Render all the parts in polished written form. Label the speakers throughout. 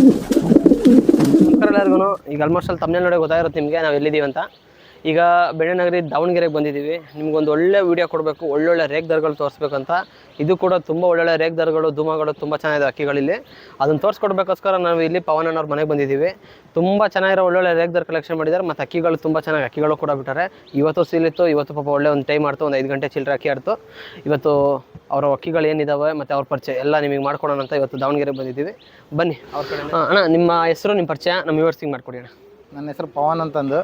Speaker 1: ನಮಸ್ಕಾರ ಎಲ್ಲರಿಗೂ. ಈಗ ಆಲ್ಮೋಸ್ಟ್ ಅಲ್ಲಿ ತಮ್ಮನೇ ನೋಡಿ ಗೊತ್ತಾಗಿರುತ್ತೆ ನಿಮಗೆ ನಾವು ಎಲ್ಲಿದ್ದೀವಿ ಅಂತ. ಈಗ ಬೆಣ್ಣೆನಗರಿ ದಾವಣಗೆರೆಗೆ ಬಂದಿದ್ದೀವಿ. ನಿಮ್ಗೊಂದು ಒಳ್ಳೆ ವೀಡಿಯೋ ಕೊಡಬೇಕು, ಒಳ್ಳೊಳ್ಳೆ ರೇಕ್ ದರಗಳು ತೋರಿಸ್ಬೇಕಂತ. ಇದು ಕೂಡ ತುಂಬ ಒಳ್ಳೊಳ್ಳೆ ರೇಕ್ ದರಗಳು, ಧೂಮಗಳು ತುಂಬ ಚೆನ್ನಾಗಿದೆ ಅಕ್ಕಿಗಳಲ್ಲಿ. ಅದನ್ನು ತೋರಿಸ್ಕೊಡ್ಬೇಕೋಸ್ಕರ ನಾವು ಇಲ್ಲಿ ಪವನ್ ಅನ್ನೋರು ಮನೆಗೆ ಬಂದಿದ್ದೀವಿ. ತುಂಬ ಚೆನ್ನಾಗಿರೋ ಒಳ್ಳೊಳ್ಳೆ ರೇಕ್ ದರ ಕಲೆಕ್ಷನ್ ಮಾಡಿದ್ದಾರೆ. ಮತ್ತು ಅಕ್ಕಿಗಳು ತುಂಬ ಚೆನ್ನಾಗಿ ಅಕ್ಕಿಗಳು ಕೂಡ ಬಿಟ್ಟಾರೆ. ಇವತ್ತು ಸೀಲಿತ್ತು, ಇವತ್ತು ಪಾಪ ಒಳ್ಳೆ ಒಂದು ಟೈಮ್ ಆಡ್ತು, ಒಂದು 5 ಗಂಟೆ ಚಿಲ್ಲರೆ ಅಕ್ಕಿ ಆಡ್ತು. ಇವತ್ತು ಅವರ ಅಕ್ಕಿಗಳು ಏನಿದ್ದಾವೆ ಮತ್ತು ಅವ್ರ ಪರಿಚಯ ಎಲ್ಲ ನಿಮಗೆ ಮಾಡ್ಕೊಡೋಣ ಅಂತ ಇವತ್ತು ದಾವಣಗೆರೆಗೆ ಬಂದಿದ್ದೀವಿ. ಬನ್ನಿ ಅವ್ರ ಕಡೆ. ಅಣ್ಣ, ನಿಮ್ಮ ಹೆಸರು, ನಿಮ್ಮ ಪರಿಚಯ ನಮ್ಮ ವ್ಯೂವರ್ಸಿಗೆ ಮಾಡಿಕೊಡಿ ಅಣ್ಣ.
Speaker 2: ನನ್ನ ಹೆಸರು ಪವನ್ ಅಂತಂದು,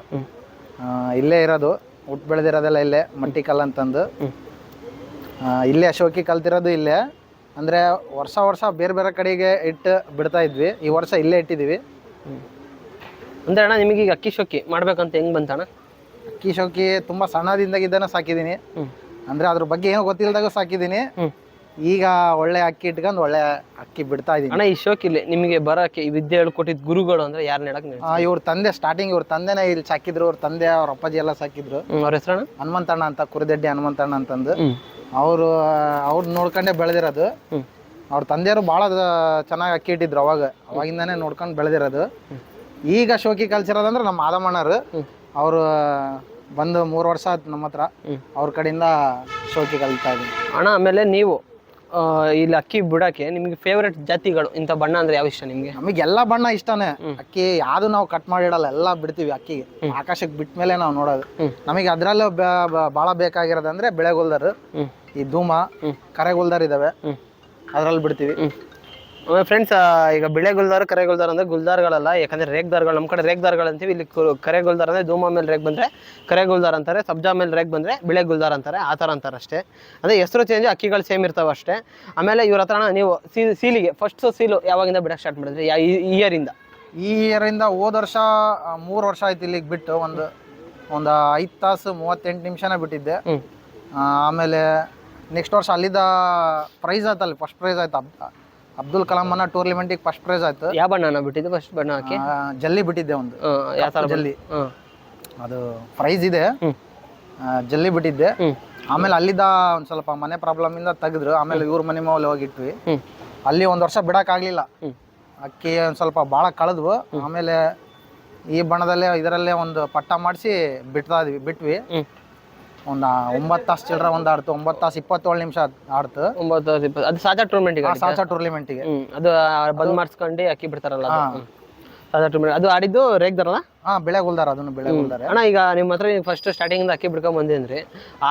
Speaker 2: ಇಲ್ಲೇ ಇರೋದು, ಹುಟ್ಟು ಬೆಳೆದಿರೋದೆಲ್ಲ ಇಲ್ಲೇ, ಮಟ್ಟಿಕಲ್ ಅಂತಂದು. ಇಲ್ಲೇ ಅಶೋಕಿ ಕಲ್ತಿರೋದು ಇಲ್ಲೇ. ಅಂದರೆ ವರ್ಷ ಬೇರೆ ಬೇರೆ ಕಡೆಗೆ ಇಟ್ಟು ಬಿಡ್ತಾ ಇದ್ವಿ. ಈ ವರ್ಷ ಇಲ್ಲೇ ಇಟ್ಟಿದ್ದೀವಿ.
Speaker 1: ಅಂದರೆ ಅಣ್ಣ, ನಿಮಗೆ ಈಗ ಅಕ್ಕಿ ಶೋಕಿ ಮಾಡ್ಬೇಕಂತ ಹೆಂಗೆ ಬಂತಣ್ಣ?
Speaker 2: ಅಕ್ಕಿ ಶೋಕಿ ತುಂಬ ಸಣ್ಣದಿಂದಾಗಿದ್ದಾನೆ ಸಾಕಿದ್ದೀನಿ. ಅಂದರೆ ಅದ್ರ ಬಗ್ಗೆ ಏನೋ ಗೊತ್ತಿಲ್ಲದಾಗ ಸಾಕಿದ್ದೀನಿ. ಈಗ ಒಳ್ಳೆ ಅಕ್ಕಿ ಇಟ್ಕೊಂಡು ಒಳ್ಳೆ ಅಕ್ಕಿ ಬಿಡ್ತಾ ಇದ್ದೀನಿ
Speaker 1: ಅಣ್ಣ. ಈ ಶೋಕಿಲಿ ನಿಮಗೆ ಬರೋಕ್ಕೆ ಈ ವಿದ್ಯೆ ಹೇಳ್ಕೊಟ್ಟಿದ್ದು ಗುರುಗಳು ಅಂದರೆ ಯಾರನ್ನ ಹೇಳಕ್ಕೆ?
Speaker 2: ಇವ್ರ ತಂದೆ ಸ್ಟಾರ್ಟಿಂಗ್ ಇವ್ರ ತಂದೆನೇ ಇಲ್ಲಿ ಸಾಕಿದ್ರು. ಅವ್ರ ತಂದೆ ಅವ್ರ ಅಪ್ಪಾಜಿ ಎಲ್ಲ ಸಾಕಿದ್ರು.
Speaker 1: ಅವ್ರ ಹೆಸರಣ್ಣ?
Speaker 2: ಹನುಮಂತಣ್ಣ ಅಂತ, ಕುರಿದಡ್ಡಿ ಹನುಮಂತಣ್ಣ ಅಂತಂದು. ಅವ್ರು ನೋಡ್ಕೊಂಡೇ ಬೆಳೆದಿರೋದು. ಅವ್ರ ತಂದೆಯವರು ಭಾಳ ಚೆನ್ನಾಗಿ ಅಕ್ಕಿ ಇಟ್ಟಿದ್ರು ಅವಾಗಿಂದಾನೇ ನೋಡ್ಕೊಂಡು ಬೆಳೆದಿರೋದು. ಈಗ ಶೋಕಿ ಕಲ್ಸಿರೋದಂದ್ರೆ ನಮ್ಮ ಮಾದಮ್ಮಣ್ಣರು. ಅವರು ಬಂದು 3 ವರ್ಷ ಆಯ್ತು ನಮ್ಮ ಹತ್ರ. ಅವ್ರ ಕಡೆಯಿಂದ ಶೋಕಿ ಕಲಿತಾ ಇದ್ದೀನಿ
Speaker 1: ಅಣ್ಣ. ಆಮೇಲೆ ನೀವು ಇಲ್ಲಿ ಅಕ್ಕಿ ಬಿಡೋಕ್ಕೆ ನಿಮಗೆ ಫೇವ್ರೇಟ್ ಜಾತಿಗಳು ಇಂಥ ಬಣ್ಣ ಅಂದರೆ ಯಾವ ಇಷ್ಟ ನಿಮಗೆ?
Speaker 2: ನಮಗೆ ಎಲ್ಲ ಬಣ್ಣ ಇಷ್ಟನೇ. ಅಕ್ಕಿ ಯಾವುದು ನಾವು ಕಟ್ ಮಾಡಿಡಲ್ಲ, ಎಲ್ಲ ಬಿಡ್ತೀವಿ. ಅಕ್ಕಿಗೆ ಆಕಾಶಕ್ಕೆ ಬಿಟ್ಟ ಮೇಲೆ ನಾವು ನೋಡೋದು. ನಮಗೆ ಅದರಲ್ಲೂ ಭಾಳ ಬೇಕಾಗಿರೋದಂದ್ರೆ ಬೆಳೆಗುಲ್ದರ್, ಈ ಧೂಮ, ಕರೆಗುಲ್ದರ್ ಇದಾವೆ, ಅದ್ರಲ್ಲಿ ಬಿಡ್ತೀವಿ.
Speaker 1: ಫ್ರೆಂಡ್ಸ್, ಈಗ ಬಿಳೆ ಗುಲ್ದಾರ, ಕರೆ ಗುಲ್ದಾರ ಅಂದರೆ ಗುಲ್ದಾರ್ಗಳಲ್ಲ. ಯಾಕಂದರೆ ರೇಕ್ ದಾರ್ಗಳು ನಮ್ಮ ಕಡೆ ರೇಕ್ ದಾರ್ಗಳು ಅಂತೀವಿ. ಇಲ್ಲಿ ಕರೆ ಗುಲ್ದಾರ ಅಂದರೆ ಧೂಮ ಮೇಲೆ ರೇಕ್ ಬಂದರೆ ಕರೆ ಗುಲ್ದಾರ ಅಂತಾರೆ, ಸಬ್ಜಾ ಮೇಲೆ ರೇಕ್ ಬಂದರೆ ಬಿಳೆ ಗುಲ್ದಾರ ಅಂತಾರೆ. ಆ ಥರ ಅಂತಾರೆ ಅಷ್ಟೇ. ಅದೇ ಹೆಸರು ಚೇಂಜ್, ಅಕ್ಕಿಗಳು ಸೇಮ್ ಇರ್ತಾವೆ ಅಷ್ಟೇ. ಆಮೇಲೆ ಇವ್ರ ಹತ್ರ ನೀವು ಸೀಲಿಗೆ ಫಸ್ಟ್ ಸೀಲು ಯಾವಾಗಿಂದ ಬಿಡೋಕ್ಕೆ ಸ್ಟಾರ್ಟ್ ಮಾಡಿದ್ರಿ? ಈ ಇಯರಿಂದ?
Speaker 2: ಈ ಇಯರಿಂದ ಹೋದ ವರ್ಷ 3 ವರ್ಷ ಆಯ್ತು ಇಲ್ಲಿಗೆ ಬಿಟ್ಟು. ಒಂದು 5 ತಾಸು 38 ನಿಮಿಷನೇ ಬಿಟ್ಟಿದ್ದೆ. ಆಮೇಲೆ ನೆಕ್ಸ್ಟ್ ವರ್ಷ ಅಲ್ಲಿದ್ದ ಪ್ರೈಸ್ ಆಯ್ತಲ್ಲಿ, ಫಸ್ಟ್ ಪ್ರೈಸ್ ಆಯ್ತು. ಅಬ್ದುಲ್ ಕಲಾಂ ಅನ್ನ ಟೂರ್ನಿಮೆಂಟಿಗೆ ಫಸ್ಟ್ ಪ್ರೈಸ್ ಆಯ್ತು.
Speaker 1: ಯಾವ ಬಣ್ಣ ಬಿಟ್ಟಿದ್ದು? ಫಸ್ಟ್ ಬಣ್ಣ ಹಾಕಿ
Speaker 2: ಜಲ್ಲಿ ಬಿಟ್ಟಿದ್ದೆ. ಒಂದು
Speaker 1: ಯಾವ ಥರ
Speaker 2: ಜಲ್ಲಿ, ಅದು ಪ್ರೈಸ್ ಇದೆ, ಜಲ್ಲಿ ಬಿಟ್ಟಿದ್ದೆ. ಆಮೇಲೆ ಅಲ್ಲಿದ್ದ ಒಂದು ಸ್ವಲ್ಪ ಮನೆ ಪ್ರಾಬ್ಲಮ್ ಇಂದ ತೆಗೆದ್ರು. ಆಮೇಲೆ ಇವ್ರ ಮನೆ ಮೇಲೆ ಹೋಗಿಟ್ವಿ. ಅಲ್ಲಿ 1 ವರ್ಷ ಬಿಡೋಕ್ಕಾಗಲಿಲ್ಲ. ಅಕ್ಕಿ ಒಂದು ಸ್ವಲ್ಪ ಭಾಳ ಕಳೆದ್ವು. ಆಮೇಲೆ ಈ ಬಣ್ಣದಲ್ಲೇ ಇದರಲ್ಲೇ ಒಂದು ಪಟ್ಟ ಮಾಡಿಸಿ ಬಿಟ್ವಿ. ಒಂದು 9 ತಾಸು ಚಿಲ್ಲರೆ ಒಂದು ಆಡ್ತು. 9 ತಾಸು 27 ನಿಮಿಷ ಆಡ್ತು.
Speaker 1: 9 ತಾಸು 20. ಅದು ಸಾಚಾ ಟೂರ್ನಮೆಂಟಿಗೆ?
Speaker 2: ಸಾಚಾ ಟೂರ್ನಿಮೆಂಟಿಗೆ.
Speaker 1: ಅದು ಬಂದ್ ಮಾಡಿಸ್ಕೊಂಡು ಅಕ್ಕಿ ಬಿಡ್ತಾರಲ್ಲ, ಸಾಚಾ ಟೂರ್ನಮೆಂಟ್. ಅದು ಆಡಿದ್ದು ರೇಕ್ ದರಲ್ಲ?
Speaker 2: ಬೆಳೆ ಗುಲ್ದಾರ, ಅದನ್ನು ಬೆಳೆ ಗುಲ್ದಾರ.
Speaker 1: ಅಣ್ಣ, ಈಗ ನಿಮ್ಮ ಹತ್ರ ಫಸ್ಟ್ ಸ್ಟಾರ್ಟಿಂಗ್ ಅಕ್ಕಿ ಬಿಡ್ಕೊಂಡ್ ಬಂದಿದ್ರಿ.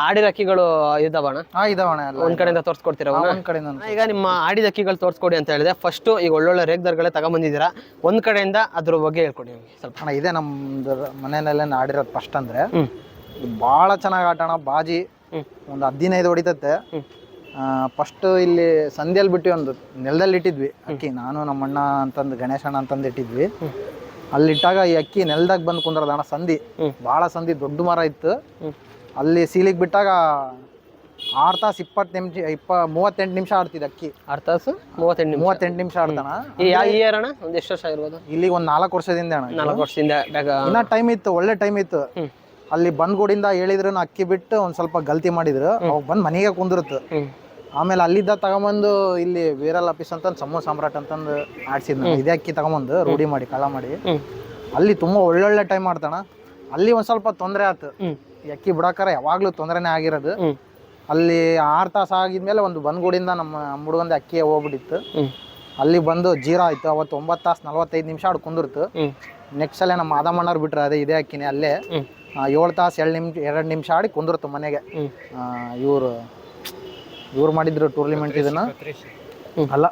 Speaker 1: ಆಡಿದ ಅಕ್ಕಿಗಳು ಇದಾವಣ್ಣ?
Speaker 2: ಇದಾವಣ್ಣ.
Speaker 1: ಒಂದ್ ಕಡೆಯಿಂದ ತೋರಿಸ್ಕೊಡ್ತೀರಾ?
Speaker 2: ಒಂದ್ ಕಡೆಯಿಂದ.
Speaker 1: ಈಗ ನಿಮ್ಮ ಆಡಿದ ಅಕ್ಕಿಗಳು ತೋರಿಸ್ಕೊಡಿ ಅಂತ ಹೇಳಿದೆ. ಫಸ್ಟ್ ಈಗ ಒಳ್ಳೊಳ್ಳೆ ರೇಕ್ ದರಗಳೇ ತಗೊಂಡ್ಬಂದಿದ್ದೀರಾ. ಒಂದ್ ಕಡೆಯಿಂದ ಅದ್ರ ಬಗ್ಗೆ ಹೇಳ್ಕೊಡಿ ನಮಗೆ ಸ್ವಲ್ಪ.
Speaker 2: ಅಣ್ಣ, ಇದೇ ನಮ್ದು ಮನೆಯಲ್ಲೇ ಆಡಿರೋದು ಫಸ್ಟ್. ಅಂದ್ರೆ ಭಾಳ ಚೆನ್ನಾಗಿ ಆಟ ಅಣ್ಣ. ಬಾಜಿ ಒಂದು 15 ಹೊಡಿತತ್ತೆ. ಫಸ್ಟ್ ಇಲ್ಲಿ ಸಂಧಿಯಲ್ಲಿ ಬಿಟ್ಟು ಒಂದು ನೆಲದಲ್ಲಿ ಇಟ್ಟಿದ್ವಿ ಅಕ್ಕಿ. ನಾನು ನಮ್ಮ ಅಣ್ಣ ಅಂತಂದು, ಗಣೇಶಣ್ಣ ಅಂತಂದು ಇಟ್ಟಿದ್ವಿ. ಅಲ್ಲಿಟ್ಟಾಗ ಈ ಅಕ್ಕಿ ನೆಲದಾಗ ಬಂದು ಕುಂದ್ರದ ಅಣ್ಣ. ಸಂಧಿ ಭಾಳ ಸಂಧಿ, ದೊಡ್ಡ ಮರ ಇತ್ತು. ಅಲ್ಲಿ ಸೀಲಿಗೆ ಬಿಟ್ಟಾಗ 6 ತಾಸು 38 ನಿಮಿಷ ಆಡ್ತಿದ್ದೆ ಅಕ್ಕಿ.
Speaker 1: 6 ತಾಸು 38
Speaker 2: ನಿಮಿಷ ಆಡ್ತಾನ.
Speaker 1: ಅಣ್ಣ ಒಂದು ಎಷ್ಟು ವರ್ಷ ಆಗಿರ್ಬೋದು?
Speaker 2: ಇಲ್ಲಿಗೆ ಒಂದು 4 ವರ್ಷದಿಂದ ಅಣ್ಣ.
Speaker 1: 4 ವರ್ಷದಿಂದ
Speaker 2: ಇನ್ನ ಟೈಮ್ ಇತ್ತು, ಒಳ್ಳೆ ಟೈಮ್ ಇತ್ತು. ಅಲ್ಲಿ ಬಂದ್ಗೂಡಿಂದ ಹೇಳಿದ್ರು ಅಕ್ಕಿ ಬಿಟ್ಟು ಒಂದ್ ಸ್ವಲ್ಪ ಗಲ್ತಿ ಮಾಡಿದ್ರು. ಅವಾಗ ಬಂದು ಮನೆಗೆ ಕುಂದಿರುತ್ತು. ಆಮೇಲೆ ಅಲ್ಲಿದ್ದ ತಗೊಂಬಂದು ಇಲ್ಲಿ ವೀರಲ್ ಆಫೀಸ್ ಅಂತ ಸಮೂಹ ಸಾಮ್ರಾಟ್ ಅಂತಂದು ಆಡ್ಸಿದ್ನ. ಇದೇ ಅಕ್ಕಿ ತಗೊಂಬಂದು ರೂಢಿ ಮಾಡಿ, ಕಳ ಮಾಡಿ ಅಲ್ಲಿ ತುಂಬಾ ಒಳ್ಳೊಳ್ಳೆ ಟೈಮ್ ಆಡ್ತಾನ. ಅಲ್ಲಿ ಒಂದ್ ಸ್ವಲ್ಪ ತೊಂದರೆ ಆಯ್ತು. ಈ ಅಕ್ಕಿ ಬಿಡಾಕಾರ ಯಾವಾಗ್ಲೂ ತೊಂದರೆನೇ ಆಗಿರೋದು. ಅಲ್ಲಿ 6 ತಾಸು ಆಗಿದ್ಮೇಲೆ ಒಂದು ಬಂದ್ಗೂಡಿಂದ ನಮ್ಮ ಹುಡುಗಂದ ಅಕ್ಕಿ ಹೋಗ್ಬಿಟ್ಟಿತ್ತು. ಅಲ್ಲಿ ಬಂದು ಜೀರಾ ಆಯ್ತು. ಅವತ್ತು 9 ತಾಸು 45 ನಿಮಿಷ ಆಡ್ ಕುಂದಿರ್ತು. ನೆಕ್ಸ್ಟ್ ಸಲ ನಮ್ಮ ಮಾದಮ್ಮಣ್ಣವ್ರು ಬಿಟ್ರೆ ಅದೇ ಇದೇ ಅಕ್ಕಿನೇ. ಅಲ್ಲೇ 7 ತಾಸು 2 ನಿಮಿಷ ಆಡಿ ಕುಂದಿರ್ತು ಮನೆಗೆ. ಇವ್ರು ಮಾಡಿದ್ರು ಟೂರ್ನಿಮೆಂಟ್. ಇದನ್ನ ಅಲ್ಲ,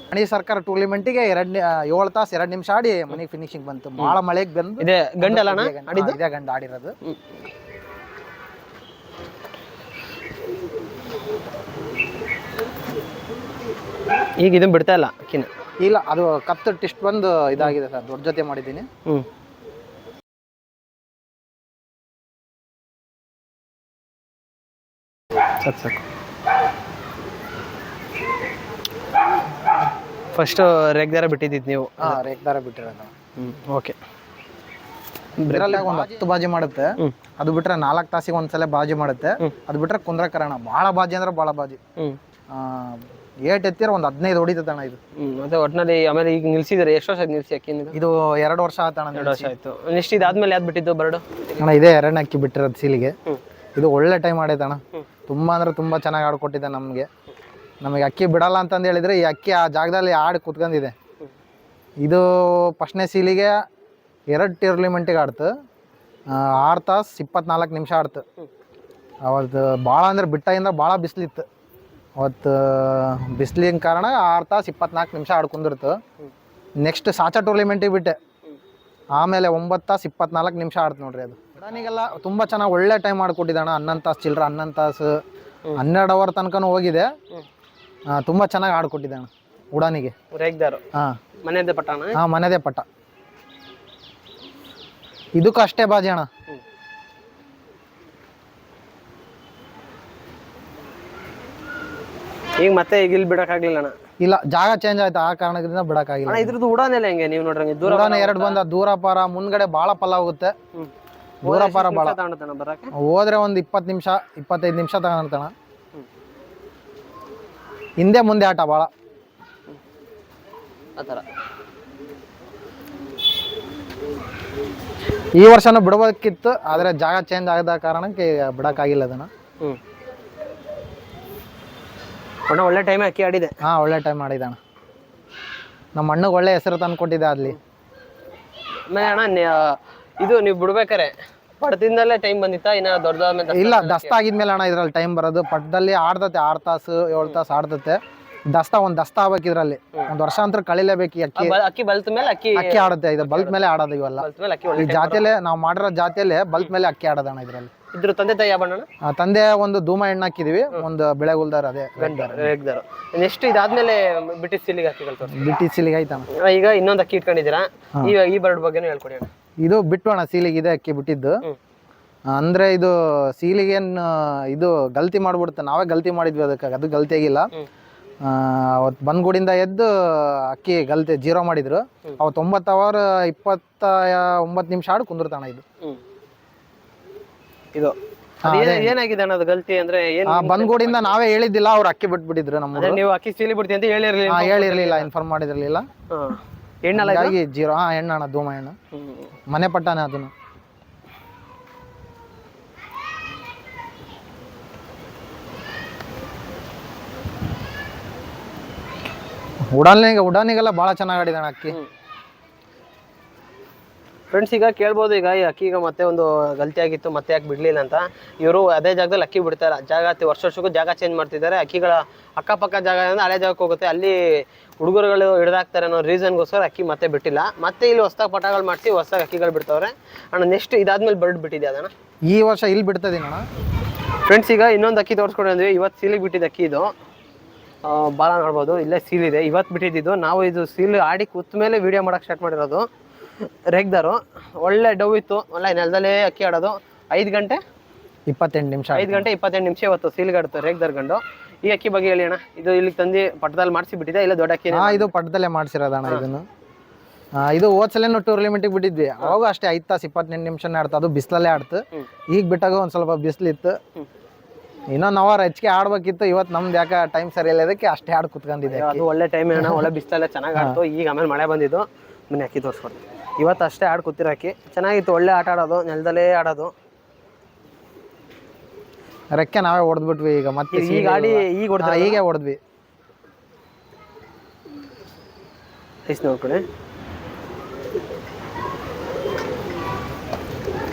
Speaker 2: ಮಣಿ ಸರ್ಕಾರ ಟೂರ್ನಿಮೆಂಟಿಗೆ 7 ತಾಸು 2 ನಿಮಿಷ ಆಡಿ ಮನೆಗೆ ಫಿನಿಶಿಂಗ್ ಬಂತು. ಭಾಳ ಮಳೆಗೆ ಬಂದು
Speaker 1: ಇದೇ ಗಂಡಲ್ಲ
Speaker 2: ಇದೇ ಗಂಡ ಆಡಿರೋದು.
Speaker 1: ಈಗ ಇದನ್ನ ಬಿಡ್ತಾ ಇಲ್ಲ ಅಕ್ಕಿನ?
Speaker 2: ಇಲ್ಲ, ಅದು ಕತ್ತು ಟಿಸ್ಟ್ ಬಂದು ಇದಾಗಿದೆ ಸರ್. ದೊಡ್ಡ ಜೊತೆ ಮಾಡಿದ್ದೀನಿ.
Speaker 1: ಸಾಕು. ಫಸ್ಟ್ ರೇಕ್ ದಾರ ಬಿಟ್ಟಿದ್ದು ನೀವು?
Speaker 2: ರೇಕ್ ದಾರ ಬಿಟ್ಟಿರೋದು.
Speaker 1: ಓಕೆ.
Speaker 2: ಇದರಲ್ಲಿ ಒಂದು 10 ಬಾಜಿ ಮಾಡುತ್ತೆ. ಅದು ಬಿಟ್ರೆ 4 ತಾಸಿಗೆ ಒಂದ್ಸಲ ಬಾಜಿ ಮಾಡುತ್ತೆ. ಅದು ಬಿಟ್ರೆ ಕುಂದ್ರಕರಣ ಭಾಳ ಬಾಜಿ ಅಂದ್ರೆ ಭಾಳ ಬಾಜಿ. ಏಟ್ ಎತ್ತಿರ ಒಂದು 15 ಹೊಡಿತಣ್ಣ ಇದು.
Speaker 1: ಮತ್ತೆ ಒಟ್ಟಿನಲ್ಲಿ ಆಮೇಲೆ ಈಗ ನಿಲ್ಸಿದ್ದಾರೆ, ಎಷ್ಟು ವರ್ಷ ಆಯ್ತು ನಿಲ್ಸಿ ಅಕ್ಕಿ ನೀವು?
Speaker 2: ಇದು 2 ವರ್ಷ ಆತಣ್ಣ.
Speaker 1: 2 ವರ್ಷ ಆಯ್ತು. ನೆಕ್ಸ್ಟ್ ಇದಾದ್ಮೇಲೆ ಯಾವ್ದು ಬಿಟ್ಟಿದ್ದು ಬರಡು?
Speaker 2: ಅಣ್ಣ ಇದೇ ಎರಡನೇ ಅಕ್ಕಿ ಬಿಟ್ಟಿರೋದು ಸೀಲಿಗೆ. ಇದು ಒಳ್ಳೆ ಟೈಮ್ ಆಡೈತಣ್ಣ, ತುಂಬಾ ಅಂದ್ರೆ ತುಂಬಾ ಚೆನ್ನಾಗಿ ಆಡ್ಕೊಟ್ಟಿದೆ ನಮಗೆ. ನಮಗೆ ಅಕ್ಕಿ ಬಿಡಲ್ಲ ಅಂತಂದು ಹೇಳಿದ್ರೆ ಈ ಅಕ್ಕಿ ಆ ಜಾಗದಲ್ಲಿ ಆಡಿ ಕುತ್ಕೊಂಡಿದೆ. ಇದು ಫಸ್ಟ್ನೇ ಸೀಲಿಗೆ 2 ಟೂರ್ಲಿಮೆಂಟಿಗೆ ಆಡ್ತು, 6 ತಾಸು 24 ನಿಮಿಷ ಆಡ್ತು. ಅವತ್ತು ಭಾಳ ಅಂದ್ರೆ ಬಿಟ್ಟಾಗಿಂದ ಭಾಳ ಬಿಸಿಲಿತ್ತು. ಅವತ್ತು ಬಿಸಿಲಿನ ಕಾರಣ 6 ತಾಸು 24 ನಿಮಿಷ ಆಡ್ಕೊಂಡಿರ್ತು. ನೆಕ್ಸ್ಟ್ ಸಾಚಾ ಟೂರ್ಲಿಮೆಂಟಿಗೆ ಬಿಟ್ಟೆ, ಆಮೇಲೆ 9 ತಾಸು 24 ನಿಮಿಷ ಆಡ್ತು ನೋಡ್ರಿ. ಅದು ಉಡಾನಿಗೆಲ್ಲ ತುಂಬ ಚೆನ್ನಾಗಿ ಒಳ್ಳೆ ಟೈಮ್ ಆಡ್ಕೊಟ್ಟಿದ್ದಾಣ. 11 ತಾಸು ಚಿಲ್ಲರ, 11 ತಾಸು 12 ಅವರ್ ತನಕನೂ ಹೋಗಿದೆ. ತುಂಬ ಚೆನ್ನಾಗಿ ಆಡ್ಕೊಟ್ಟಿದ್ದಾಣ ಉಡಾನಿಗೆ.
Speaker 1: ರೇಗ್ದಾರು
Speaker 2: ಹಾಂ,
Speaker 1: ಮನೆಯದೇ ಪಟ್ಟಾನ?
Speaker 2: ಹಾಂ, ಮನೆದೇ ಪಟ್ಟ. ಇದಕ್ಕೂ ಅಷ್ಟೇ ಬಾಜಿ ಅಣ್ಣ.
Speaker 1: ಈಗ ಮತ್ತೆ ಈಗ ಇಲ್ಲಿ ಬಿಡಕ್ಕಾಗ್ಲಿಲ್ಲ ಅಣ್ಣ?
Speaker 2: ಇಲ್ಲ, ಜಾಗ ಚೇಂಜ್ ಆಯ್ತು, ಆ ಕಾರಣದಿಂದ ಬಿಡಕ್ಕಾಗಿಲ್ಲ.
Speaker 1: ಅಣ್ಣ ಇದ್ರದ್ದು ಉಡಾನೆಲ್ಲ ಹೆಂಗೆ ನೀವು ನೋಡ್ರಂಗೆ? ದೂರ
Speaker 2: ಉಡಾನೆ 2 ಬಂದ, ದೂರ ಪಾರ ಮುಂದ್ಗಡೆ ಭಾಳ ಫಲ ಹೋಗುತ್ತೆ. ದೂರ ಪಾರ ಭಾಳ
Speaker 1: ತಗೊಂಡತಣ ಬರಕ್ಕೆ?
Speaker 2: ಹೋದ್ರೆ ಒಂದು 20 ನಿಮಿಷ 25 ನಿಮಿಷ ತಗೊಂಡ್ತಾನ. ಹಿಂದೆ ಮುಂದೆ ಆಟ ಭಾಳ
Speaker 1: ಆ ಥರ.
Speaker 2: ಈ ವರ್ಷನೂ ಬಿಡ್ಬೇಕಿತ್ತು, ಆದರೆ ಜಾಗ ಚೇಂಜ್ ಆಗದ ಕಾರಣಕ್ಕೆ ಬಿಡಕ್ಕಾಗಿಲ್ಲ ಅದನ್ನು.
Speaker 1: ಒಳ್ಳೆ ಟೈಮ್ ಅಕ್ಕಿ ಆಡಿದೆ.
Speaker 2: ಹಾಂ, ಒಳ್ಳೆ ಟೈಮ್ ಆಡಿದಣ್ಣ. ನಮ್ಮ ಅಣ್ಣಗೆ ಒಳ್ಳೆ ಹೆಸರು ತಂದು ಕೊಟ್ಟಿದ್ದೆ ಅಲ್ಲಿ.
Speaker 1: ಆಮೇಲೆ ಅಣ್ಣ ಇದು ನೀವು ಬಿಡ್ಬೇಕಾರೆ ಪಟ್ಟದಿಂದಲೇ ಟೈಮ್ ಬಂದಿತ್ತಾ? ಇನ್ನ ದೊಡ್ಡದಾದ್ಮೇಲೆ?
Speaker 2: ಇಲ್ಲ, ದಸ್ತ ಆಗಿದ್ಮೇಲೆ ಅಣ್ಣ ಇದ್ರಲ್ಲಿ ಟೈಮ್ ಬರೋದು. ಪಟ್ಟದಲ್ಲಿ ಆಡ್ತತೆ 6 ತಾಸು 7 ತಾಸು ಆಡ್ತತೆ. ಒಂದು ದಸ್ತ ಆಗ್ಬೇಕು ಇದ್ರಲ್ಲಿ. 1 ವರ್ಷ ಅಂತ ಕಳಿಲೇಬೇಕು ಈ ಅಕ್ಕಿ.
Speaker 1: ಅಕ್ಕಿ ಬಲ್ತ ಮೇಲೆ ಅಕ್ಕಿ
Speaker 2: ಆಡುತ್ತೆ. ಇದು ಬಲ್ತ್ ಮೇಲೆ ಆಡೋದು ಇವೆಲ್ಲ. ಈ ಜಾತಿಯಲ್ಲೇ ನಾವು ಮಾಡಿರೋ ಜಾತಿಯಲ್ಲೇ ಬಲ್ತ್ ಮೇಲೆ ಅಕ್ಕಿ ಆಡೋದಣ್ಣ ಇದ್ರಲ್ಲಿ.
Speaker 1: ಇದ್ರ ತಂದೆ ತಾಯಿ ಯಾವ ಬಣ್ಣ?
Speaker 2: ತಂದೆ ಒಂದು ಧೂಮ ಹೆಣ್ಣು ಹಾಕಿದೀವಿ, ಒಂದು ಬೆಳೆಗುಲ್ದಾರ ಅದೇ
Speaker 1: ರೇಗ್ದಾರು. ನೆಕ್ಸ್ಟ್ ಇದಾದ್ಮೇಲೆ ಬಿಟ್ಟಿದ್ ಸಿಲಿಗೆ ಅಕ್ಕಿಗಳು ತೋರಿಸಿ.
Speaker 2: ಬಿಟ್ಟಿದ್ ಸೀಲಿಗೆ ಆಯ್ತಣ್ಣ.
Speaker 1: ಈಗ ಇನ್ನೊಂದು ಅಕ್ಕಿ ಇಟ್ಕೊಂಡಿದ್ದೀರಾ, ಈ ಬರ್ಡ್ ಬಗ್ಗೆನೂ ಹೇಳ್ಕೊಡಿ ಅಣ್ಣ.
Speaker 2: ಇದು ಬಿಟ್ಟೋಣ ಸೀಲಿಗೆ, ಇದೆ ಅಕ್ಕಿ ಬಿಟ್ಟಿದ್ದು. ಅಂದ್ರೆ ಇದು ಸೀಲಿಗೇನು ಇದು ಗಲ್ತಿ ಮಾಡ್ಬಿಡುತ್ತೆ, ನಾವೇ ಗಲ್ತಿ ಮಾಡಿದ್ವಿ ಅದಕ್ಕೆ. ಅದು ಗಲ್ತಿ ಆಗಿಲ್ಲ. ಅವತ್ತು ಬಂದ್ಗೂಡಿಂದ ಎದ್ದು ಅಕ್ಕಿ ಗಲ್ತಿ 0 ಮಾಡಿದ್ರು. ಅವತ್ತು 9 ಅವರ್ 29 ನಿಮಿಷ ಆಡಿ ಕುಂದಿರ್ತಾಣ ಇದು.
Speaker 1: ಇದು ಏನಾಗಿದೆ ಅಣ್ಣ ಅದು ಗಲ್ತಿ ಅಂದ್ರೆ?
Speaker 2: ಬಂದ್ಗೂಡಿಂದ ನಾವೇ ಹೇಳಿದ್ದಿಲ್ಲ, ಅವ್ರು ಅಕ್ಕಿ ಬಿಟ್ಬಿಟ್ಟಿದ್ರು. ನಮ್ಮ
Speaker 1: ನೀವು ಅಕ್ಕಿ ಸೀಲಿ ಬಿಡ್ತಿ ಅಂತ
Speaker 2: ಹೇಳಿರ್ಲಿಲ್ಲ, ಇನ್ಫಾರ್ಮ್ ಮಾಡಿದಿರ್ಲಿಲ್ಲ. ಹಾಗಾಗಿ 0. ಹೆಣ್ಣಣ್ಣ, ಧೂಮ ಹೆಣ್ಣು, ಮನೆ ಪಟ್ಟಾನೆ ಅದನ್ನು. ಉಡಾನಿಗೆಲ್ಲ ಭಾಳ ಚೆನ್ನಾಗಿ ಆಡಿದಾಣ ಅಕ್ಕಿ.
Speaker 1: ಫ್ರೆಂಡ್ಸ್, ಈಗ ಕೇಳ್ಬೋದು, ಈಗ ಈ ಅಕ್ಕಿ ಈಗ ಮತ್ತೆ ಒಂದು ಗಲ್ತಿ ಆಗಿತ್ತು, ಮತ್ತೆ ಯಾಕೆ ಬಿಡಲಿಲ್ಲ ಅಂತ. ಇವರು ಅದೇ ಜಾಗದಲ್ಲಿ ಅಕ್ಕಿ ಬಿಡ್ತಾರೆ. ವರ್ಷಕ್ಕೂ ಜಾಗ ಚೇಂಜ್ ಮಾಡ್ತಿದ್ದಾರೆ. ಅಕ್ಕಿಗಳ ಅಕ್ಕಪಕ್ಕ ಜಾಗ ಅಂದರೆ ಹಳೆ ಜಾಗಕ್ಕೆ ಹೋಗುತ್ತೆ, ಅಲ್ಲಿ ಹುಡುಗರುಗಳು ಹಿಡ್ದಾಕ್ತಾರೆ ಅನ್ನೋ ರೀಸನ್ಗೋಸ್ಕರ ಅಕ್ಕಿ ಮತ್ತೆ ಬಿಟ್ಟಿಲ್ಲ. ಮತ್ತೆ ಇಲ್ಲಿ ಹೊಸ್ದಾಗಿ ಪಟಾಗಳು ಮಾಡಿಸಿ ಹೊಸ್ದಾಗಿ ಅಕ್ಕಿಗಳು ಬಿಡ್ತವ್ರೆ ಅಣ್ಣ. ನೆಕ್ಸ್ಟ್ ಇದಾದ್ಮೇಲೆ ಬರ್ಡ್ ಬಿಟ್ಟಿದೆ ಅದಣ್ಣ?
Speaker 2: ಈ ವರ್ಷ ಇಲ್ಲಿ ಬಿಡ್ತದೀನಿ ಅಣ್ಣ.
Speaker 1: ಫ್ರೆಂಡ್ಸ್, ಈಗ ಇನ್ನೊಂದು ಅಕ್ಕಿ ತೋರಿಸ್ಕೊಂಡ್ವಿ. ಇವತ್ತು ಸೀಲಿಗೆ ಬಿಟ್ಟಿದ್ದು ಅಕ್ಕಿ ಇದು. ಬಾಲ ನೋಡ್ಬೋದು, ಇಲ್ಲೇ ಸೀಲ್ ಇದೆ. ಇವತ್ತು ಬಿಟ್ಟಿದ್ದು ನಾವು ಇದು ಸೀಲ್ ಆಡಿ ಕೂತ ಮೇಲೆ ವೀಡಿಯೋ ಮಾಡೋಕ್ಕೆ ಸ್ಟಾರ್ಟ್ ಮಾಡಿರೋದು. ರೇಗ್ದಾರು ಒಳ್ಳೆ ಡವ್ ಇತ್ತು, ಒಳ್ಳೆ ನೆಲದಲ್ಲೇ ಅಕ್ಕಿ ಆಡೋದು. 5 ಗಂಟೆ
Speaker 2: 28 ನಿಮಿಷ
Speaker 1: 5 ಗಂಟೆ 28 ನಿಮಿಷ ಇವತ್ತು ಸೀಲ್ಗಾಡುತ್ತೆ ರೇಗ್ದಾರ್ ಗಂಡು. ಈ ಅಕ್ಕಿ ಬಗ್ಗೆ ಹೇಳಿ ಅಣ್ಣ. ಇದು ಇಲ್ಲಿಗೆ ತಂದು ಪಟ್ಟದಲ್ಲಿ ಮಾಡಿಸಿ ಬಿಟ್ಟಿದೆ, ಇಲ್ಲ ದೊಡ್ಡ ಅಕ್ಕಿ?
Speaker 2: ಇದು ಪಟ್ಟದಲ್ಲೇ ಮಾಡಿಸಿರೋದಣ್ಣ ಇದನ್ನು. ಇದು ಹೋದ್ಸಲೇನು ಟೂರ್ಲಿಮೆಂಟಿಗೆ ಬಿಟ್ಟಿದ್ವಿ, ಅವಾಗ ಅಷ್ಟೇ 5 ತಾಸು 28 ನಿಮಿಷನೇ ಆಡ್ತು. ಅದು ಬಿಸಿಲಲ್ಲೇ ಆಡ್ತು. ಈಗ ಬಿಟ್ಟಾಗ ಒಂದು ಸ್ವಲ್ಪ ಬಿಸಿಲಿತ್ತು, ಇನ್ನೊಂದು ಅವರ್ ಹೆಚ್ಚಿಗೆ ಆಡ್ಬೇಕಿತ್ತು. ಇವತ್ತು ನಮ್ದು ಯಾಕೆ ಟೈಮ್ ಸರಿ ಇಲ್ಲ, ಅದಕ್ಕೆ ಅಷ್ಟೇ ಆಡ್ ಕುತ್ಕೊಂಡಿದ್ದೆ.
Speaker 1: ಅದು ಒಳ್ಳೆ ಟೈಮ್ ಅಣ್ಣ, ಒಳ್ಳೆ ಬಿಸಿಲಲ್ಲೇ ಚೆನ್ನಾಗಿ ಆಡ್ತು. ಈಗ ಆಮೇಲೆ ಮಳೆ ಬಂದಿದ್ದು, ಬನ್ನಿ ಅಕ್ಕಿ ತೋರಿಸ್ಕೊಡ್ತೀವಿ. ಇವತ್ತು ಅಷ್ಟೇ ಆಡ್ ಕೂತಿರೋ ಅಕ್ಕಿ ಚೆನ್ನಾಗಿತ್ತು, ಒಳ್ಳೆ ಆಟ ಆಡೋದು, ನೆಲದಲ್ಲೇ ಆಡೋದು.
Speaker 2: ರೆಕ್ಕೆ ನಾವೇ ಹೊಡೆದ್ಬಿಟ್ವಿ. ಈಗ ಮತ್ತೆ
Speaker 1: ಈಗ ಆಡಿ
Speaker 2: ಹೀಗೆ ಹೊಡೆದ್ವಿ.
Speaker 1: ಐಸ್ ನೋಡ್ಕೊಳ್ಳಿ.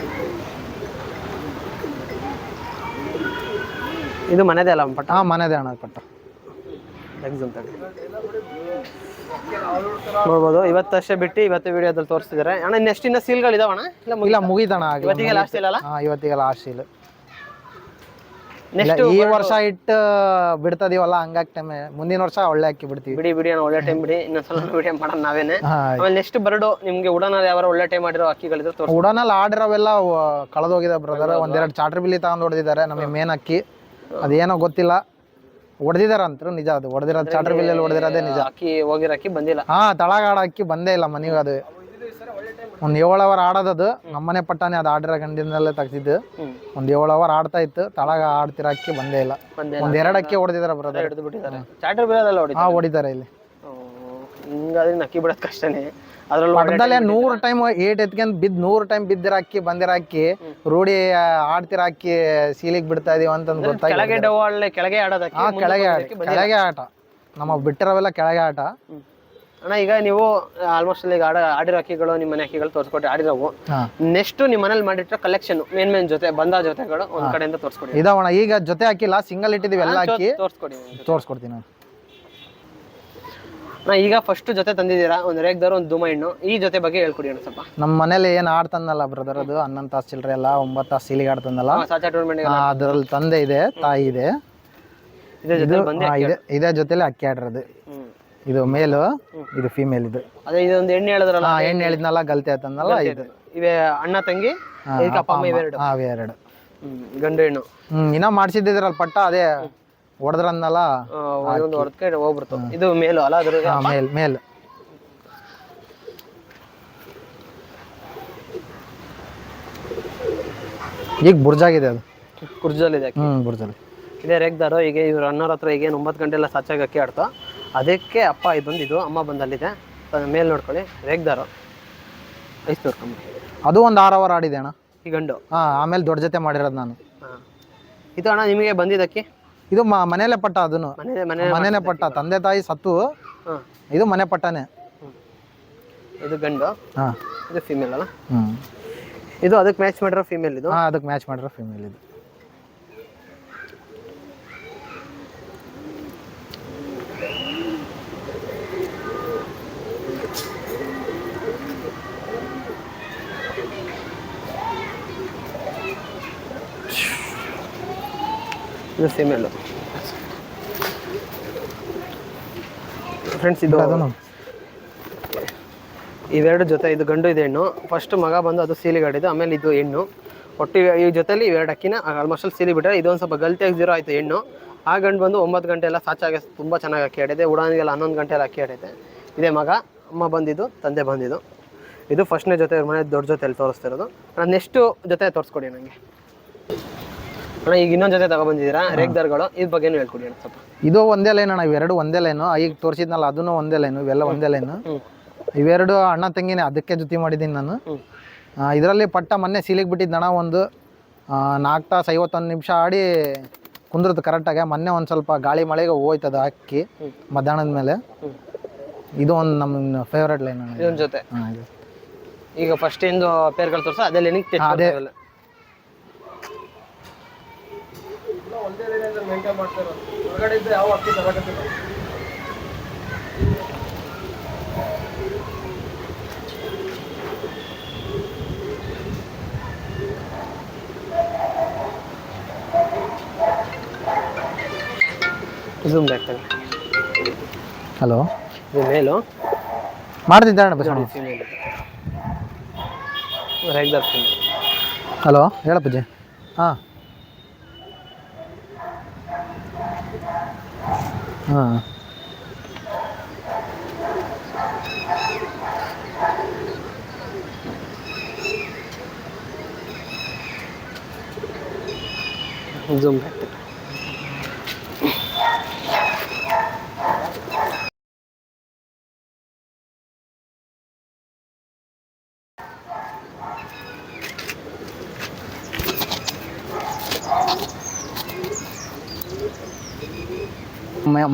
Speaker 1: ಇದು ಮನೆದೇ ಅಲ್ಲ ಪಟ್ಟ?
Speaker 2: ಮನೆದೇ ಅಣ್ಣ ಪಟ್ಟ.
Speaker 1: ಎಕ್ಸಾಮ್ ನೋಡ್ಬೋದು. ಇವತ್ತಷ್ಟೇ ಬಿಟ್ಟು ಇವತ್ತು ವಿಡಿಯೋದಲ್ಲಿ ತೋರಿಸ್ತಿದ್ದಾರೆ ಅಣ್ಣ. ನೆಕ್ಸ್ಟ್ ಇನ್ನ ಸೀಲ್ಗಳು ಇದಾವಣ್ಣ?
Speaker 2: ಇಲ್ಲ, ಮುಗಿದಣ್ಣ.
Speaker 1: ಇವತ್ತಿಗೆ ಲಾಸ್ಟ್ ಇಲ್ಲ?
Speaker 2: ಇವತ್ತಿಗೆ ಲಾಸ್ಟ್ ಇಲ್ಲ. ಈ ವರ್ಷ ಇಟ್ಟು ಬಿಡ್ತದೀವಲ್ಲ, ಹಂಗಾಗಿ ಟೈಮ್ ಮುಂದಿನ ವರ್ಷ ಒಳ್ಳೆ ಅಕ್ಕಿ ಬಿಡ್ತೀವಿ.
Speaker 1: ಬಿಡಿ ಅಣ್ಣ, ಒಳ್ಳೆ ಟೈಮ್ ಬಿಡಿ. ಇನ್ನೊಂದ್ಸಲ ವಿಡಿಯೋ ಮಾಡೋಣ ನಾವೇನೆ. ಆಮೇಲೆ ನೆಕ್ಸ್ಟ್ ಬರ್ಡು ನಿಮ್ಗೆ ಉಡಾನಲ್ಲಿ ಯಾವ ಒಳ್ಳೆ ಟೈಮ್ ಮಾಡಿರೋ ಅಕ್ಕಿಗಳಿದ್ರೆ ತೋರಿಸಿ.
Speaker 2: ಉಡಾನಲ್ಲಿ ಆಡಿರೋವೆಲ್ಲ ಕಳೆದೋಗಿದೆ ಬ್ರದರ್. 1-2 ಚಾರ್ಟರ್ ಬಿಲ್ಲಿ ತಗೊಂಡು ಹೊಡೆದಿದ್ದಾರೆ. ನಮಗೆ ಮೇನ್ ಅಕ್ಕಿ ಅದೇನೋ ಗೊತ್ತಿಲ್ಲ, ಹೊಡೆದಿದಾರ ಅಂತ ನಿಜ. ಅದು ಹೊಡೆದಿರೋದು ಚಾರ್ಟರ್ ಬಿಲ್ಲಲ್ಲಿ ಹೊಡೆದಿರೋದೇ ನಿಜ.
Speaker 1: ಅಕ್ಕಿ ಹೋಗಿರೋ ಅಕ್ಕಿ ಬಂದಿಲ್ಲ.
Speaker 2: ತಳಗಾಡ ಅಕ್ಕಿ ಬಂದೇ ಇಲ್ಲ ಮನೆಗೆ. ಅದು ಒಂದು 7 ಅವರ್ ಆಡೋದದು ನಮ್ಮನೆ ಪಟ್ಟಾನೆ ಅದು ಆಡಿರೋ ಗಂಡಿನಲ್ಲೇ ತೆಗ್ದಿದ್ದು ಒಂದು 7 ಅವರ್ ಆಡ್ತಾ ಇತ್ತು ತಳಗ ಆಡ್ತಿರೋ ಅಕ್ಕಿ ಬಂದೇ ಇಲ್ಲ. ಒಂದು 2 ಅಕ್ಕಿ ಹೊಡೆದಿದ್ದಾರೆ ಬ್ರದರ್.
Speaker 1: ಹಿಡಿದು ಬಿಟ್ಟಿದ್ದಾರೆ. ಚಾಟರ್ ಬೀಳೋದಲ್ಲ ಹೊಡಿ.
Speaker 2: ಹೊಡಿತಾರೆ ಇಲ್ಲಿ.
Speaker 1: ಹಿಂಗಾದ್ರೆ ಅಕ್ಕಿ ಬಿಡೋದು ಕಷ್ಟನೇ. ಅದ್ರಲ್ಲಿ
Speaker 2: ಪಟ್ಟದಲ್ಲೇ 100 ಟೈಮ್ ಏಟ್ ಎತ್ಕೊಂಡ್ 100 ಟೈಮ್ ಬಿದ್ದಿರ ಅಕ್ಕಿ ಬಂದಿರ ಅಕ್ಕಿ ರೂಢಿ ಆಡ್ತಿರ ಅಕ್ಕಿ ಸೀಲಿಗೆ ಬಿಡ್ತಾ ಇದೀವಿ ಅಂತಂದು ಗೊತ್ತಾಗಿ
Speaker 1: ಕೆಳಗೆ ಡವಳ್ಳೆ ಕೆಳಗೆ ಆಡೋದಕ್ಕೆ.
Speaker 2: ಕೆಳಗೆ ಆಟ ನಮ್ಮ ಬಿಟ್ಟಿರೋವೆಲ್ಲ ಕೆಳಗೆ ಆಟ.
Speaker 1: ಅಣ್ಣ ಈಗ ನೀವು ಆಲ್ಮೋಸ್ಟ್ ಈಗ ಆಡಿರೋ ಅಕ್ಕಿಗಳು ನಿಮ್ಮ ಮನೆ ಅಕ್ಕಿಗಳು ತೋರಿಸ್ಕೊಟ್ಟು ಆಡಿರೋವು. ನೆಕ್ಸ್ಟ್ ನಿಮ್ಮ ಮನೇಲಿ ಮಾಡಿಟ್ರೆ ಕಲೆಕ್ಷನ್ ಮೇನ್ ಜೊತೆ ಬಂದ ಜೊತೆಗಳು ಒಂದ್ ಕಡೆಯಿಂದ ತೋರಿಸ್ಕೊಡಿ.
Speaker 2: ಇದಾವಣ ಈಗ ಜೊತೆ ಹಾಕಿಲ್ಲ ಸಿಂಗಲ್ ಇಟ್ಟಿದೀವಿ ಎಲ್ಲ ಅಕ್ಕಿ ತೋರಿಸ್ಕೊಡ್ತೀನಿ.
Speaker 1: ಈಗ ಫಸ್ಟ್ ಜೊತೆ ತಂದಿದ್ದೀರಾ, ಒಂದು ರೇಗ್ದಾರು ಒಂದು ದುಮ ಹೆಣ್ಣು. ಈ ಜೊತೆ ಬಗ್ಗೆ ಹೇಳ್ಕೊಡಿ ಅಣ್ಣ ಸ್ವಲ್ಪ.
Speaker 2: ನಮ್ಮ ಮನೇಲಿ ಏನ್ ಆಡ್ತಂದಲ್ಲ ಬ್ರದರ್ ಅದು 11 ತಾಸು ಚಿಲ್ಲರೆ ಎಲ್ಲ 9 ತಾಸು ಸೀಲಿಗೆ ಆಡ್ತಂದಲ್ಲ ಅದ್ರಲ್ಲಿ ತಂದೆ ಇದೆ ತಾಯಿ ಇದೆ. ಇದೇ ಜೊತೆಲಿ ಅಕ್ಕಿ ಆಡಿರೋದು. ಇದು ಮೇಲು ಇದು ಫೀಮೇಲ್. ಇದು
Speaker 1: ಅದೇ ಇದೊಂದು ಹೆಣ್ಣು ಹೇಳಿದ್ರಲ್ಲ,
Speaker 2: ಹೆಣ್ಣು ಹೇಳಿದ್ನಲ್ಲ ಗಲ್ತಿ ಆಯ್ತಂದಲ್ಲ ಇದು.
Speaker 1: ಇವೇ ಅಣ್ಣ ತಂಗಿ ಅಪ್ಪ ಅಮ್ಮ ಇವೆರಡು.
Speaker 2: ಇವೆರಡು
Speaker 1: ಗಂಡು ಹೆಣ್ಣು.
Speaker 2: ಇನ್ನ ಮಾಡ್ಸಿದ್ರಲ್ಲ ಪಟ್ಟ ಅದೇ ಹೊಡೆದ್ರನ್ನಲ್ಲ
Speaker 1: ಒಂದು ಹೊರದ್ಕೆ ಹೋಗ್ಬಿಡ್ತು. ಇದು ಮೇಲು ಅಲ್ಲ ಅದ್ರ
Speaker 2: ಮೇಲ್. ಈಗ ಬುರ್ಜಾಗಿದೆ ಅದು.
Speaker 1: ಕುರ್ಜಲ್ಲಿದೆ
Speaker 2: ಬುರ್ಜಲ್ಲಿ
Speaker 1: ಇದೇ ರೇಗ್ದಾರು. ಈಗ ಇವ್ರ ಅಣ್ಣವ್ರ ಹತ್ರ ಈಗ 9 ಗಂಟೆ ಎಲ್ಲ ಸಾಚಾಗಿ ಅಕ್ಕಿ ಆಡ್ತು. ಅದಕ್ಕೆ ಅಪ್ಪ ಇದು ಬಂದಿದ್ದು, ಅಮ್ಮ ಬಂದಲ್ಲಿದೆ. ಮೇಲ್ ನೋಡ್ಕೊಳ್ಳಿ ರೇಗ್ದಾರು ಐಸ್ ತೋರ್ಕೊಂಬ.
Speaker 2: ಅದು ಒಂದು 6 ಅವರ್ ಆಡಿದೆ ಅಣ್ಣ
Speaker 1: ಈ ಗಂಡು.
Speaker 2: ಆಮೇಲೆ ದೊಡ್ಡ ಜೊತೆ ಮಾಡಿರೋದು ನಾನು.
Speaker 1: ಇದು ಅಣ್ಣ ನಿಮಗೆ ಬಂದಿದ್ದಕ್ಕಿ
Speaker 2: ಇದು ಮನೇಲೆ ಪಟ್ಟ. ಅದನ್ನು ಮನೇನೆ ಪಟ್ಟ. ತಂದೆ ತಾಯಿ ಸತ್ತು ಇದು ಮನೆ ಪಟ್ಟನೆ.
Speaker 1: ಇದು ಗಂಡು, ಇದು ಫಿಮೇಲ್ ಅಲ್ಲ. ಇದು ಅದಕ್ಕೆ ಮ್ಯಾಚ್ ಮಾಡಿರೋ ಫಿಮೇಲ್. ಇದು
Speaker 2: ಅದಕ್ಕೆ ಮ್ಯಾಚ್ ಮಾಡಿರೋ ಫಿಮೇಲ್. ಇದು
Speaker 1: ಇದು ಫಿಮೇಲು ಫ್ರೆಂಡ್ಸ್. ಇದು ಇವೆರಡು ಜೊತೆ, ಇದು ಗಂಡು ಇದೆ ಹೆಣ್ಣು. ಫಸ್ಟ್ ಮಗ ಬಂದು ಅದು ಸೀಲಿಗಾಡಿದ್ದು, ಆಮೇಲೆ ಇದು ಹೆಣ್ಣು. ಒಟ್ಟು ಈ ಜೊತೆಲಿ ಇವೆರಡು ಅಕ್ಕಿನ ಆಲ್ಮೋಸ್ಟ್ ಅಲ್ಲಿ ಸೀಲಿ ಬಿಟ್ಟರೆ ಇದೊಂದು ಸ್ವಲ್ಪ ಗಲ್ತಿಯಾಗಿ 0 ಆಯಿತು ಹೆಣ್ಣು. ಆ ಗಂಡು ಬಂದು 9 ಗಂಟೆ ಎಲ್ಲ ಸಾಚಾಗಿ ತುಂಬ ಚೆನ್ನಾಗಿ ಅಕ್ಕಿ ಆಡಿದೆ. ಉಡಾನಿಗೆಲ್ಲ 11 ಗಂಟೆ ಎಲ್ಲ ಅಕ್ಕಿ ಆಡೈತೆ. ಇದೇ ಮಗ, ಅಮ್ಮ ಬಂದಿದ್ದು, ತಂದೆ ಬಂದಿದ್ದು. ಇದು ಫಸ್ಟ್ನೇ ಜೊತೆ ಇವ್ರ ಮನೆ ದೊಡ್ಡ ಜೊತೆಯಲ್ಲಿ ತೋರಿಸ್ತಿರೋದು. ನೆಕ್ಸ್ಟು ಜೊತೆ ತೋರಿಸ್ಕೊಡಿ ನನಗೆ ಅಣ್ಣ. ಈಗ ಇನ್ನೊಂದು ಜೊತೆ ತಗೊಬಂದಿದ್ದೀರಾ ರೇಗ್ದಾರ್ಗಳು, ಇದ್ರ ಬಗ್ಗೆನೂ ಹೇಳ್ಕೊಡಿ ಅಣ್ಣ ಸ್ವಲ್ಪ.
Speaker 2: ಇದು ಒಂದೇ ಲೈನ್ ಅಣ್ಣ. ಇವೆರಡು ಒಂದೇ ಲೈನು. ಈಗ ತೋರಿಸಿದ್ನಲ್ಲ ಅದನ್ನು ಒಂದೇ ಲೈನು. ಇವೆಲ್ಲ ಒಂದೇ ಲೈನು. ಇವೆರಡು ಅಣ್ಣ ತಂಗಿನೇ. ಅದಕ್ಕೆ ಜೊತೆ ಮಾಡಿದ್ದೀನಿ ನಾನು. ಇದರಲ್ಲಿ ಪಟ್ಟ ಮೊನ್ನೆ ಸೀಲಿಗೆ ಬಿಟ್ಟಿದ್ದಣ್ಣ. ಒಂದು 4 ತಾಸು 51 ನಿಮಿಷ ಆಡಿ ಕುಂದ್ರದ್ದು ಕರೆಕ್ಟಾಗಿ. ಮೊನ್ನೆ ಒಂದು ಸ್ವಲ್ಪ ಗಾಳಿ ಮಳೆಗೆ ಹೋಯ್ತದ ಅಕ್ಕಿ ಮಧ್ಯಾಹ್ನದ ಮೇಲೆ. ಇದು ಒಂದು ನಮ್ಮ ಫೇವ್ರೇಟ್ ಲೈನ್ ಅಣ್ಣ.
Speaker 1: ಇದೊಂದು ಜೊತೆ ಈಗ ಫಸ್ಟ್ ಎಂದು ಪೇರ್ಗಳು ತೋರಿಸ ಅದೇ ಲೈನಿಗೆ ಅದೇ ಮೇಂಟೈನ್ ಮಾಡ್ತಾರೆ. ಹೊರಗಡೆ ಇದ್ರೆ ಯಾವ ಅಕ್ಕಿ ತರಕತ್ತಿಲ್ಲ. ಝೂಮ್ ಬ್ಯಾಕ್ ತಾನೆ.
Speaker 2: ಹಲೋ,
Speaker 1: ಇದು ಮೇಲು
Speaker 2: ಮಾಡ್ತಿದ್ದೆ ಬಸ್. ಹಲೋ ಹೇಳಪ್ಪಜ್ಜಿ. ಹಾಂ ಹಾಂ
Speaker 1: ಝೂಮ್ ಬ್ಯಾಕ್.